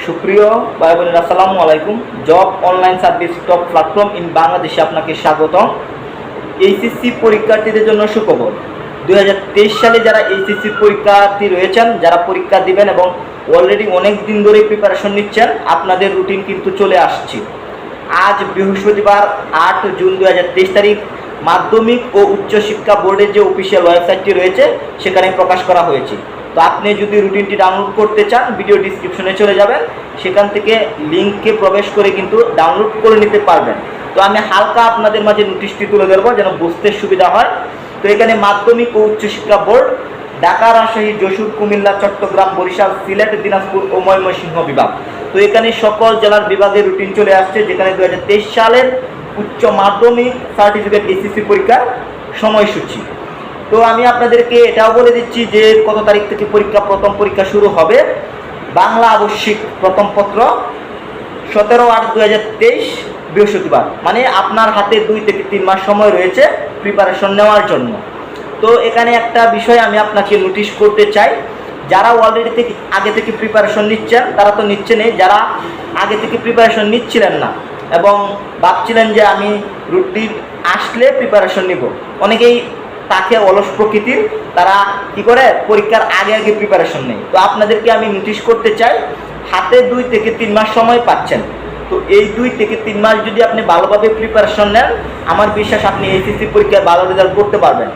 সুপ্রিয় ভাই বোনেরা, আসসালামু আলাইকুম। Job online service top platform in বাংলাদেশে আপনাকে স্বাগতম। এইচএসসি পরীক্ষার্থীদের জন্য সুখবর। 2023 সালে যারা এইচএসসি পরীক্ষার্থী রয়েছেন, যারা পরীক্ষা দিবেন এবং অলরেডি অনেক দিন ধরে প্রিপারেশন নিচ্ছেন, আপনাদের রুটিন কিন্তু চলে আসছে। আজ বৃহস্পতিবার 8 জুন 2023 তারিখ মাধ্যমিক ও উচ্চশিক্ষা বোর্ডের যে অফিসিয়াল ওয়েবসাইটটি রয়েছে সেখানে প্রকাশ করা হয়েছে। তো আপনি যদি রুটিনটি ডাউনলোড করতে চান, ভিডিও ডিসক্রিপশনে চলে যাবেন, সেখান থেকে লিঙ্কে প্রবেশ করে কিন্তু ডাউনলোড করে নিতে পারবেন। তো আমি হালকা আপনাদের মাঝে নোটিশটি তুলে ধরবো যেন বুঝতে সুবিধা হয়। তো এখানে মাধ্যমিক ও উচ্চশিক্ষা বোর্ড ঢাকা, রাজশাহী, যশোর, কুমিল্লা, চট্টগ্রাম, বরিশাল, সিলেট, দিনাজপুর ও ময়মনসিংহ বিভাগ। তো এখানে সকল জেলার বিভাগের রুটিন চলে আসছে, যেখানে 2023 সালের উচ্চ মাধ্যমিক সার্টিফিকেট এইচএসসি পরীক্ষার সময়সূচি। তো আমি আপনাদেরকে এটাও বলে দিচ্ছি যে কত তারিখ থেকে প্রথম পরীক্ষা শুরু হবে। বাংলা আবশ্যিক প্রথম পত্র 17/8/2023 বৃহস্পতিবার, মানে আপনার হাতে 2 থেকে 3 মাস সময় রয়েছে প্রিপারেশন নেওয়ার জন্য। তো এখানে একটা বিষয় আমি আপনাকে নোটিশ করতে চাই, যারা অলরেডি আগে থেকে প্রিপারেশন নিচ্ছেন তারা তো নিচ্ছেনই, যারা আগে থেকে প্রিপারেশন নিচ্ছিলেন না এবং ভাবছিলেন যে আমি রুটিন আসলে প্রিপারেশন নিব, অনেকেই তাকে অলস প্রকৃতির, তারা কি করে পরীক্ষার আগে আগে প্রিপারেশন নেই। তো আপনাদেরকে আমি নোটিশ করতে চাই, হাতে 2 থেকে 3 মাস সময় পাচ্ছেন। তো এই 2 থেকে 3 মাস যদি আপনি ভালোভাবে প্রিপারেশন নেন, আমার বিশ্বাস আপনি এইচএসসি পরীক্ষায় ভালো রেজাল্ট করতে পারবেন।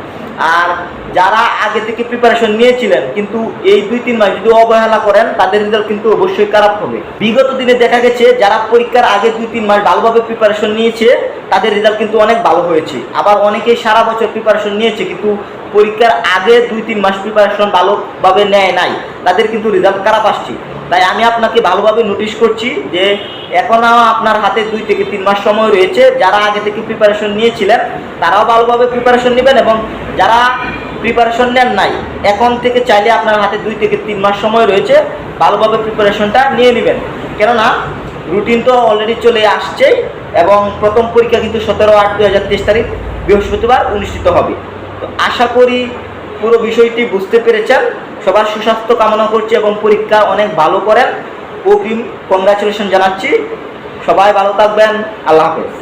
আর যারা আগে থেকে প্রিপারেশন নিয়েছিলেন কিন্তু এই 2-3 মাস যদি অবহেলা করেন, তাদের রেজাল্ট কিন্তু অবশ্যই খারাপ হবে। বিগত দিনে দেখা গেছে যারা পরীক্ষার আগে 2-3 মাস ভালোভাবে প্রিপারেশন নিয়েছে তাদের রেজাল্ট কিন্তু অনেক ভালো হয়েছে। আবার অনেকেই সারা বছর প্রিপারেশন নিয়েছে কিন্তু পরীক্ষার আগে 2-3 মাস প্রিপারেশন ভালোভাবে নেয় নাই, তাদের কিন্তু রেজাল্ট খারাপ আসছে। তাই আমি আপনাকে ভালোভাবে নোটিশ করছি যে এখনও আপনার হাতে 2 থেকে 3 মাস সময় রয়েছে। যারা আগে থেকে প্রিপারেশন নিয়েছিলেন তারাও ভালোভাবে প্রিপারেশন নেবেন, এবং যারা প্রিপারেশন নেন নাই এখন থেকে চাইলে আপনার হাতে 2 থেকে 3 মাস সময় রয়েছে, ভালোভাবে প্রিপারেশনটা নিয়ে নেবেন। কেননা রুটিন তো অলরেডি চলে আসছেই এবং প্রথম পরীক্ষা কিন্তু 17/8/2023 তারিখ বৃহস্পতিবার অনুষ্ঠিত হবে। তো আশা করি পুরো বিষয়টি বুঝতে পেরেছেন। সবার সুস্বাস্থ্য কামনা করছি এবং পরীক্ষা অনেক ভালো করেন। অগ্রিম কংগ্রাচুলেশন জানাচ্ছি। সবাই ভালো থাকবেন। আল্লাহ হাফেজ।